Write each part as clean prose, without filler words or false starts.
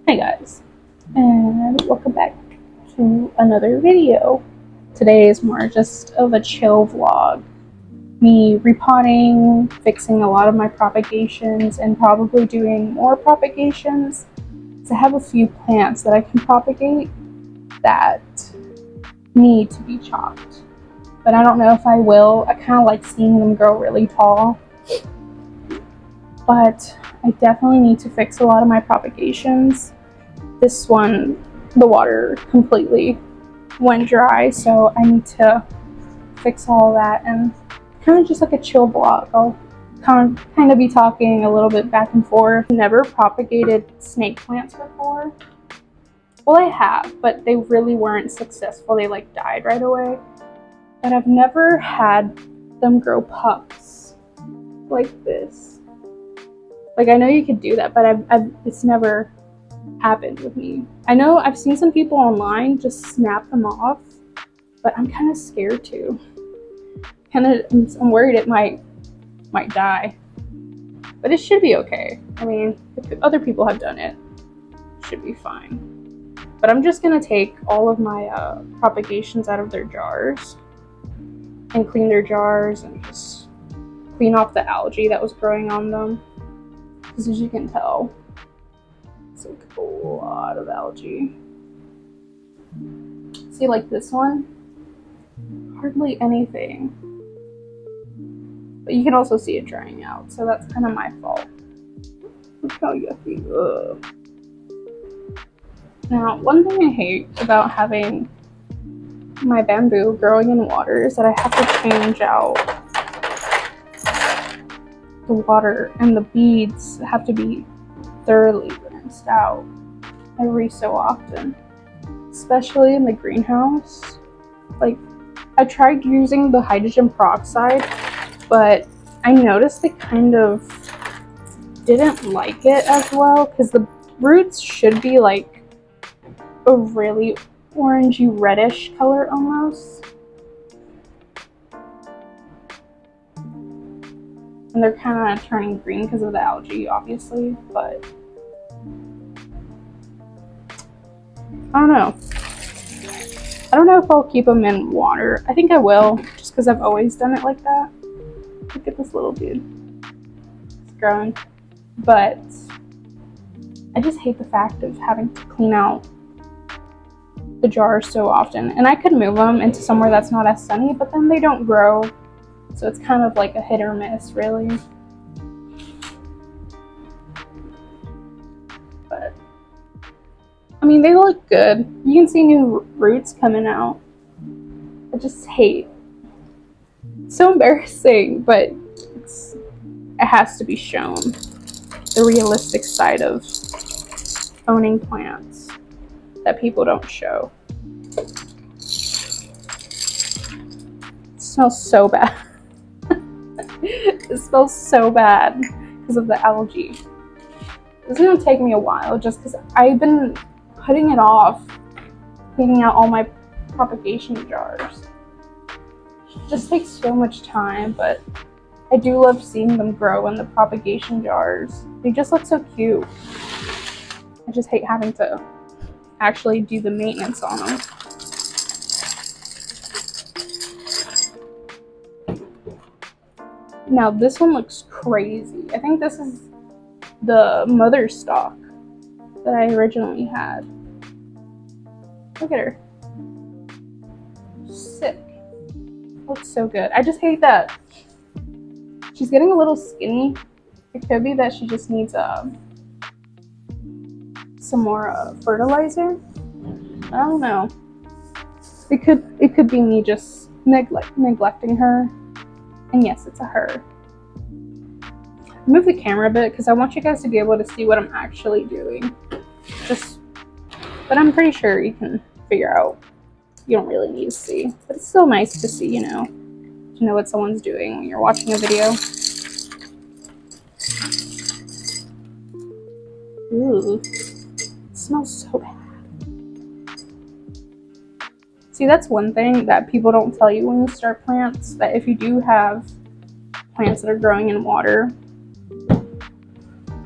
Hey guys, and welcome back to another video. Today is more just of a chill vlog. Me repotting, fixing a lot of my propagations, and probably doing more propagations. So I have a few plants that I can propagate that need to be chopped. But I don't know if I will. I kind of like seeing them grow really tall. But I definitely need to fix a lot of my propagations. This one, the water completely went dry, so I need to fix all that, and kind of just like a chill vlog. I'll kind of be talking a little bit back and forth. Never propagated snake plants before. Well, I have, but they really weren't successful. They like died right away. But I've never had them grow pups like this. Like, I know you could do that, but it's never happened with me. I know I've seen some people online just snap them off, but I'm kind of scared too. I'm worried it might die, but it should be okay. I mean, if other people have done it, it should be fine. But I'm just gonna take all of my propagations out of their jars and clean their jars and just clean off the algae that was growing on them. Because as you can tell, it's like a lot of algae. See, like this one, hardly anything. But you can also see it drying out, so that's kind of my fault. Look how yucky. Ugh. Now, one thing I hate about having my bamboo growing in water is that I have to change out the water, and the beads have to be thoroughly rinsed out every so often, especially in the greenhouse. Like, I tried using the hydrogen peroxide, but I noticed they kind of didn't like it as well, because the roots should be like a really orangey reddish color almost, and they're kind of turning green because of the algae, obviously. But I don't know. I don't know if I'll keep them in water. I think I will, just because I've always done it like that. Look at this little dude. It's growing. But I just hate the fact of having to clean out the jars so often. And I could move them into somewhere that's not as sunny, but then they don't grow. So it's kind of like a hit or miss, really. But I mean, they look good. You can see new roots coming out. I just hate. It's so embarrassing, but it has to be shown. The realistic side of owning plants that people don't show. It smells so bad. It smells so bad because of the algae. It's gonna take me a while just because I've been putting it off, cleaning out all my propagation jars. It just takes so much time, but I do love seeing them grow in the propagation jars. They just look so cute. I just hate having to actually do the maintenance on them. Now this one looks crazy. I think this is the mother stalk that I originally had. Look at her. Sick. Looks so good. I just hate that she's getting a little skinny. It could be that she just needs some more fertilizer. I don't know. It could be me just neglecting her. And yes, it's a her. Move the camera a bit because I want you guys to be able to see what I'm actually doing. But I'm pretty sure you can figure out. You don't really need to see, but it's still nice to see, to know what someone's doing when you're watching a video. Ooh, it smells so bad. See, that's one thing that people don't tell you when you start plants, that if you do have plants that are growing in water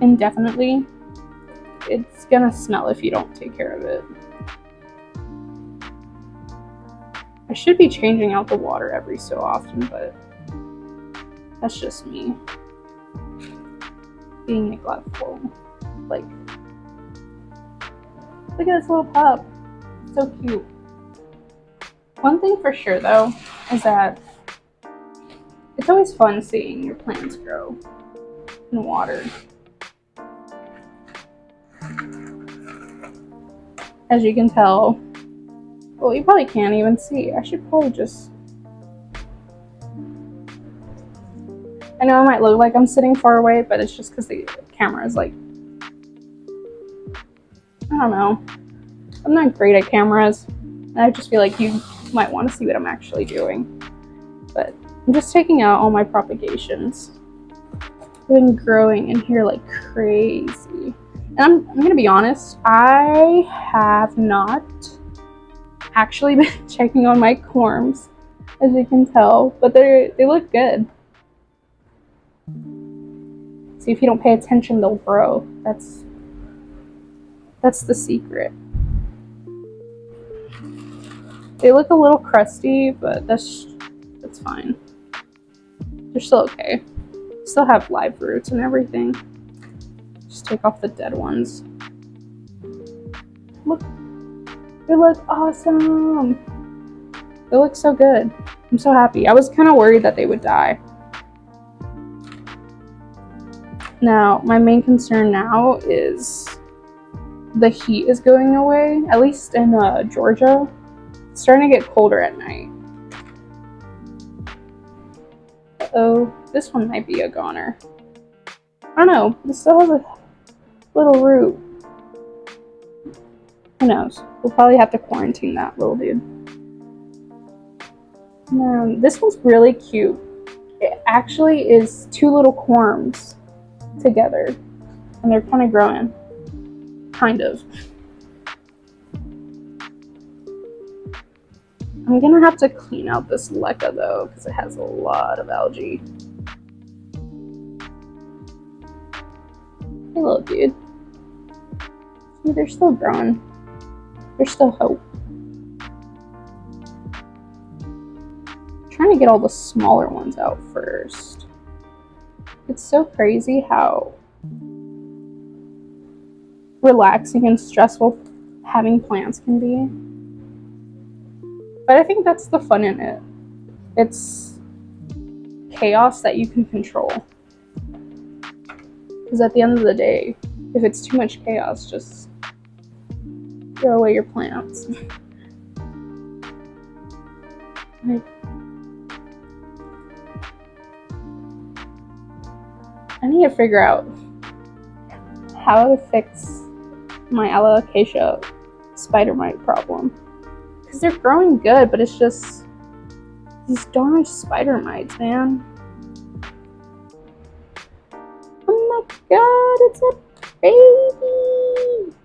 indefinitely, it's gonna smell if you don't take care of it. I should be changing out the water every so often, but that's just me being neglectful. Like, look at this little pup. So cute. One thing for sure though is that it's always fun seeing your plants grow in water. As you can tell, well, you probably can't even see. I should probably just, I know it might look like I'm sitting far away, but it's just because the camera is like, I don't know. I'm not great at cameras. And I just feel like you might want to see what I'm actually doing. But I'm just taking out all my propagations. I've been growing in here like crazy. And I'm going to be honest, I have not actually been checking on my corms, as you can tell, but they look good. See, if you don't pay attention, they'll grow. That's the secret. They look a little crusty, but that's fine. They're still okay. Still have live roots and everything. Just take off the dead ones. Look, they look awesome. They look so good. I'm so happy. I was kind of worried that they would die. Now, my main concern now is the heat is going away, at least in Georgia. It's starting to get colder at night. Uh-oh, this one might be a goner. I don't know, this still has a little root. Who knows? We'll probably have to quarantine that little dude. This one's really cute. It actually is two little corms together, and they're kind of growing. Kind of. I'm gonna have to clean out this leca though, because it has a lot of algae. Hey little dude. See, they're still growing. There's still hope. I'm trying to get all the smaller ones out first. It's so crazy how relaxing and stressful having plants can be. But I think that's the fun in it. It's chaos that you can control. Because at the end of the day, if it's too much chaos, just throw away your plants. I need to figure out how to fix my alocasia spider mite problem. Because they're growing good, but it's just these darn spider mites, man. Oh my god, it's a baby!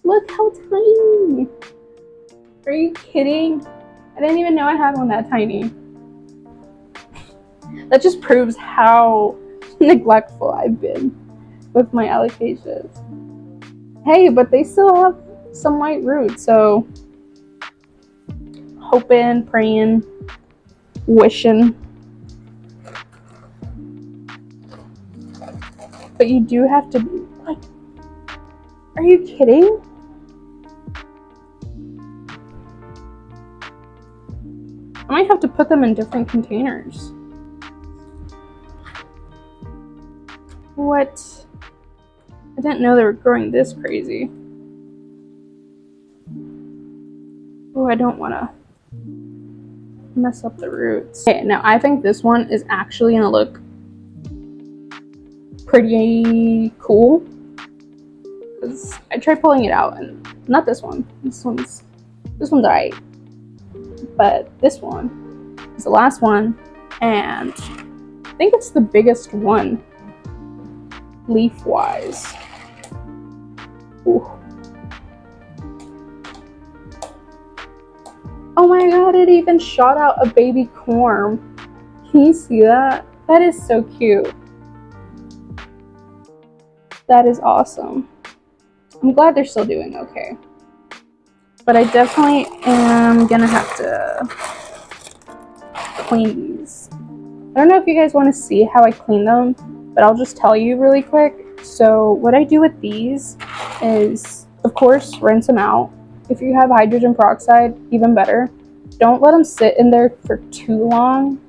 Look how tiny! Are you kidding? I didn't even know I had one that tiny. That just proves how neglectful I've been with my alocasias. Hey, but they still have some white roots, so hoping, praying, wishing. But you do have to be like, are you kidding? I might have to put them in different containers. What? I didn't know they were growing this crazy. Oh, I don't want to mess up the roots. Okay, now I think this one is actually gonna look pretty cool. Because I tried pulling it out, and not this one. This one's alright. But this one is the last one, and I think it's the biggest one, leaf-wise. Ooh. Oh my god, it even shot out a baby corm. Can you see that? That is so cute. That is awesome. I'm glad they're still doing okay. But I definitely am gonna have to clean these. I don't know if you guys want to see how I clean them, but I'll just tell you really quick. So what I do with these is, of course, rinse them out. If you have hydrogen peroxide, even better. Don't let them sit in there for too long,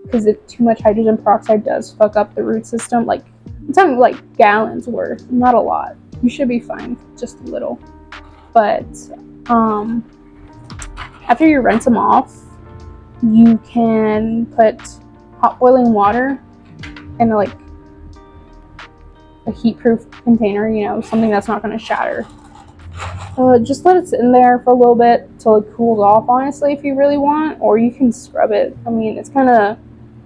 because if too much hydrogen peroxide does fuck up the root system. Like, I'm talking like gallons worth, not a lot. You should be fine, just a little. But after you rinse them off, you can put hot boiling water in a heat-proof container, you know, something that's not going to shatter. Just let it sit in there for a little bit till it cools off, honestly, if you really want, or you can scrub it. I mean, it's kind of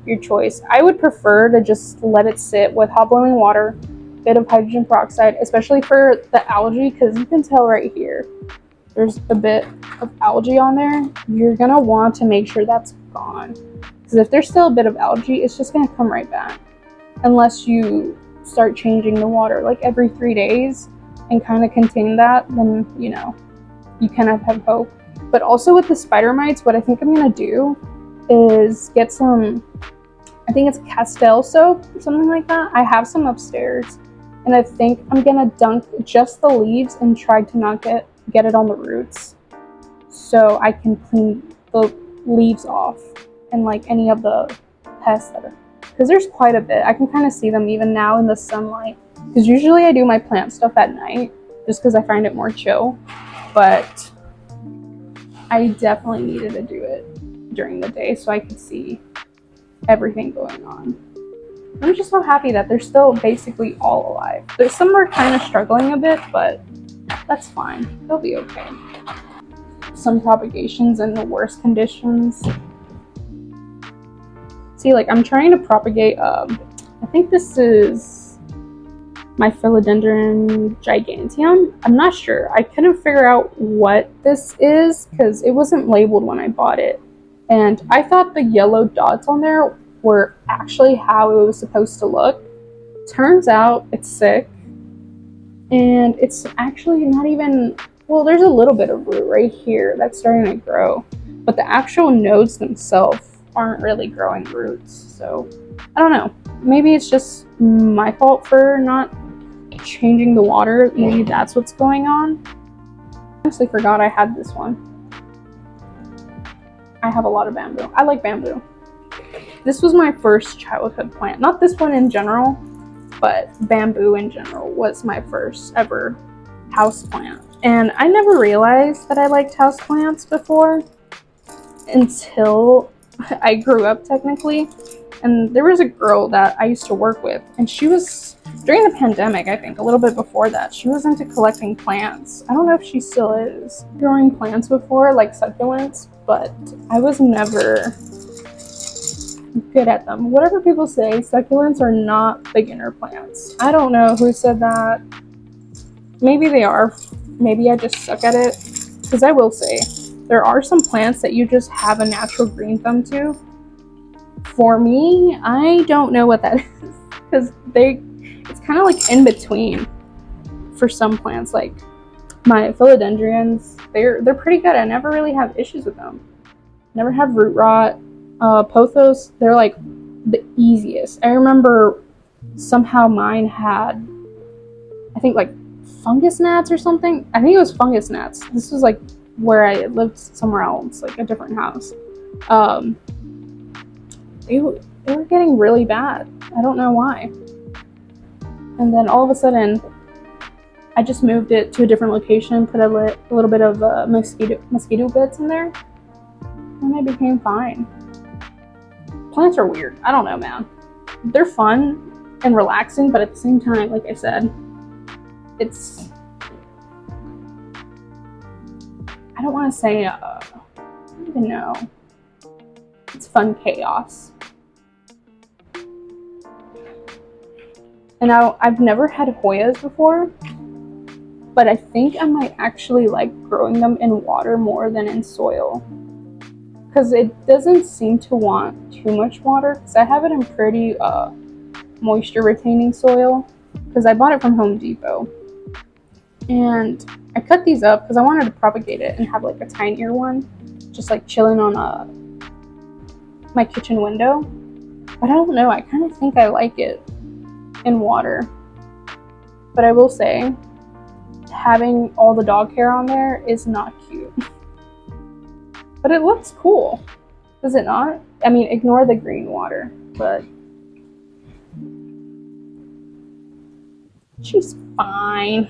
your choice. I would prefer to just let it sit with hot boiling water, bit of hydrogen peroxide, especially for the algae, because you can tell right here there's a bit of algae on there. You're gonna want to make sure that's gone, because if there's still a bit of algae, it's just gonna come right back unless you start changing the water like every 3 days and kind of contain that. Then, you know, you kind of have hope. But also with the spider mites, what I think I'm gonna do is get some, I think it's Castile soap or something like that. I have some upstairs, and I think I'm gonna dunk just the leaves and try to not get it on the roots, so I can clean the leaves off and like any of the pests that are, because there's quite a bit. I can kind of see them even now in the sunlight, because usually I do my plant stuff at night just because I find it more chill, but I definitely needed to do it during the day so I could see everything going on. I'm just so happy that they're still basically all alive. There's some are kind of struggling a bit, but that's fine. They'll be okay. Some propagations in the worst conditions. See, like, I'm trying to propagate, I think this is my Philodendron giganteum. I'm not sure. I couldn't figure out what this is because it wasn't labeled when I bought it. And I thought the yellow dots on there were actually how it was supposed to look. Turns out it's sick. And it's actually not even, well, there's a little bit of root right here that's starting to grow. But the actual nodes themselves aren't really growing roots. So, I don't know. Maybe it's just my fault for not changing the water. Maybe that's what's going on. I honestly forgot I had this one. I have a lot of bamboo. I like bamboo. This was my first childhood plant. Not this one in general, but bamboo in general was my first ever house plant. And I never realized that I liked house plants before until I grew up, technically. And there was a girl that I used to work with, and she was, during the pandemic, I think, a little bit before that, she was into collecting plants. I don't know if she still is. Growing plants before, like succulents, but I was never good at them. Whatever people say, succulents are not beginner plants. I don't know who said that. Maybe they are. Maybe I just suck at it. Because I will say, there are some plants that you just have a natural green thumb to. For me, I don't know what that is. Because it's kind of like in between for some plants. Like my philodendrons, they're pretty good. I never really have issues with them. Never have root rot. Pothos, they're like the easiest. I remember somehow mine had, I think, like fungus gnats or something. I think it was fungus gnats. This was like where I lived somewhere else, like a different house. They were getting really bad. I don't know why. And then all of a sudden, I just moved it to a different location, put a little bit of mosquito bits in there, and it became fine. Plants are weird. I don't know, man. They're fun and relaxing, but at the same time, like I said, it's, I don't want to say, I don't even know. It's fun chaos. And now, I've never had Hoyas before, but I think I might actually like growing them in water more than in soil. Because it doesn't seem to want too much water. Because I have it in pretty moisture retaining soil. Because I bought it from Home Depot. And I cut these up because I wanted to propagate it and have like a tinier one, just like chilling on my kitchen window. But I don't know, I kind of think I like it in water. But I will say, having all the dog hair on there is not cute. But it looks cool, does it not? I mean, ignore the green water, but she's fine.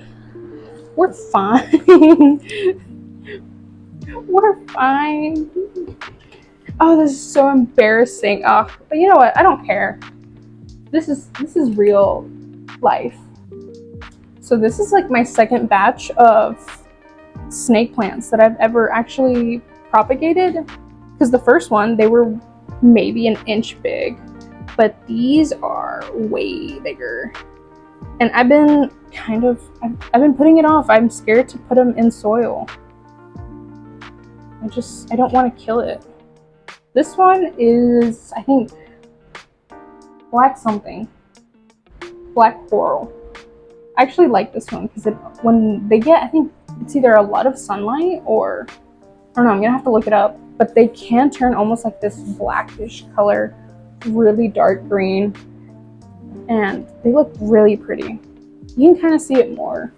We're fine. We're fine. Oh, this is so embarrassing. Oh, but you know what? I don't care. This is real life. So this is like my second batch of snake plants that I've ever actually propagated. Because the first one, they were maybe an inch big, but these are way bigger. And I've been putting it off. I'm scared to put them in soil. I don't want to kill it. This one is, I think, black something. Black coral. I actually like this one because when they get, I think it's either a lot of sunlight or, I don't know, I'm going to have to look it up. But they can turn almost like this blackish color, really dark green. And they look really pretty. You can kind of see it more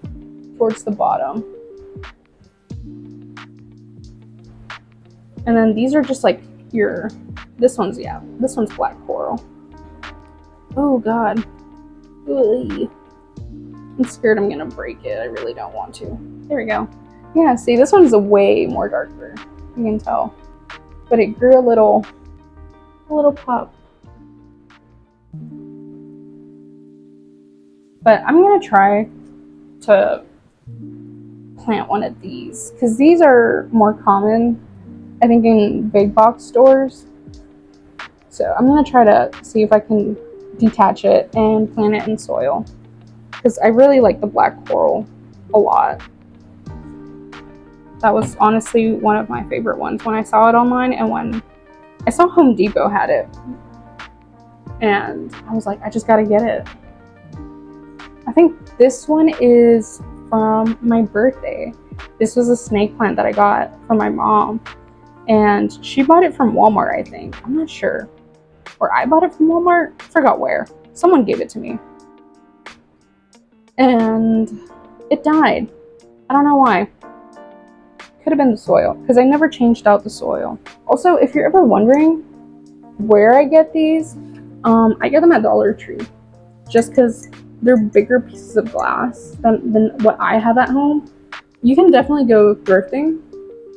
towards the bottom. And then these are just like this one's black coral. Oh God. Ugh. I'm scared I'm gonna break it. I really don't want to. There we go. Yeah, see, this one's way more darker. You can tell. But it grew a little pup. But I'm gonna try to plant one of these because these are more common, I think, in big box stores. So I'm gonna try to see if I can detach it and plant it in soil because I really like the black coral a lot. That was honestly one of my favorite ones when I saw it online, and when I saw Home Depot had it, and I was like, I just gotta get it. I think this one is from my birthday. This was a snake plant that I got from my mom, and she bought it from Walmart, I think. I'm not sure. Or I bought it from Walmart. I forgot where. Someone gave it to me. And it died. I don't know why. Could have been the soil, because I never changed out the soil. Also, if you're ever wondering where I get these, I get them at Dollar Tree. Just because they're bigger pieces of glass than what I have at home. You can definitely go thrifting.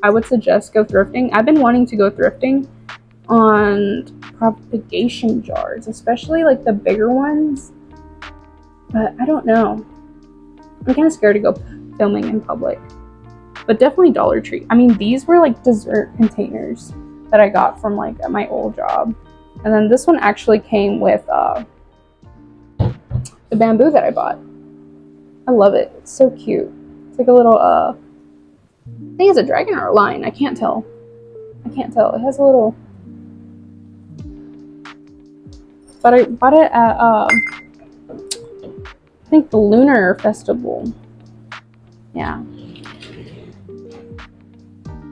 I would suggest go thrifting. I've been wanting to go thrifting on propagation jars, especially like the bigger ones. But I don't know. I'm kind of scared to go filming in public. But definitely Dollar Tree. I mean, these were like dessert containers that I got from like my old job. And then this one actually came with the bamboo that I bought. I love it. It's so cute. It's like a little, I think it's a dragon or a lion. I can't tell. It has a little, but I bought it at, I think the Lunar Festival. Yeah.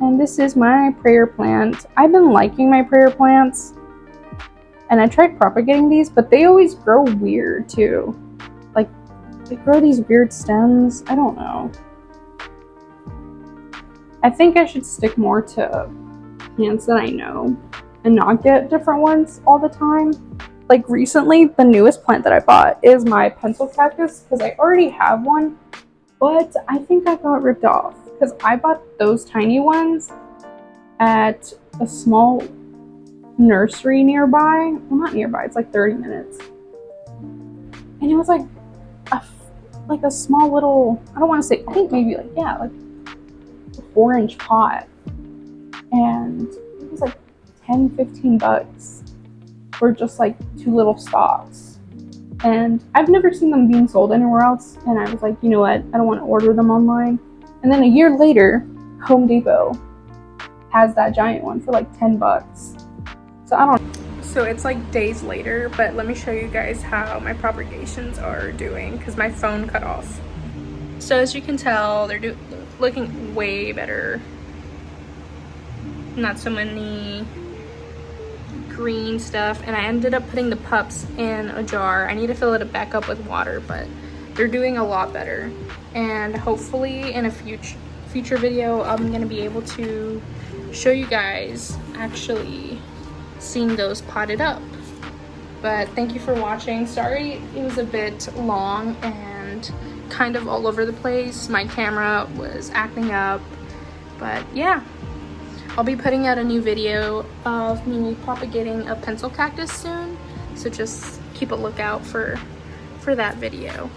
And this is my prayer plant. I've been liking my prayer plants. And I tried propagating these, but they always grow weird too. Like, they grow these weird stems. I don't know. I think I should stick more to plants that I know and not get different ones all the time. Like recently, the newest plant that I bought is my pencil cactus because I already have one, but I think I got ripped off because I bought those tiny ones at a small nursery nearby. Well, not nearby, it's like 30 minutes. And it was like a small little, I don't want to say, I think maybe like a 4-inch pot. And it was like $10-15 for just like 2 little stalks. And I've never seen them being sold anywhere else. And I was like, you know what? I don't want to order them online. And then a year later, Home Depot has that giant one for like $10. So I don't know. So it's like days later, but let me show you guys how my propagations are doing because my phone cut off. So as you can tell, they're looking way better. Not so many green stuff, and I ended up putting the pups in a jar. I need to fill it back up with water, but they're doing a lot better. And hopefully in a future video, I'm gonna be able to show you guys actually seeing those potted up. But thank you for watching. Sorry it was a bit long and kind of all over the place. My camera was acting up, but yeah. I'll be putting out a new video of me propagating a pencil cactus soon, so just keep a lookout for that video.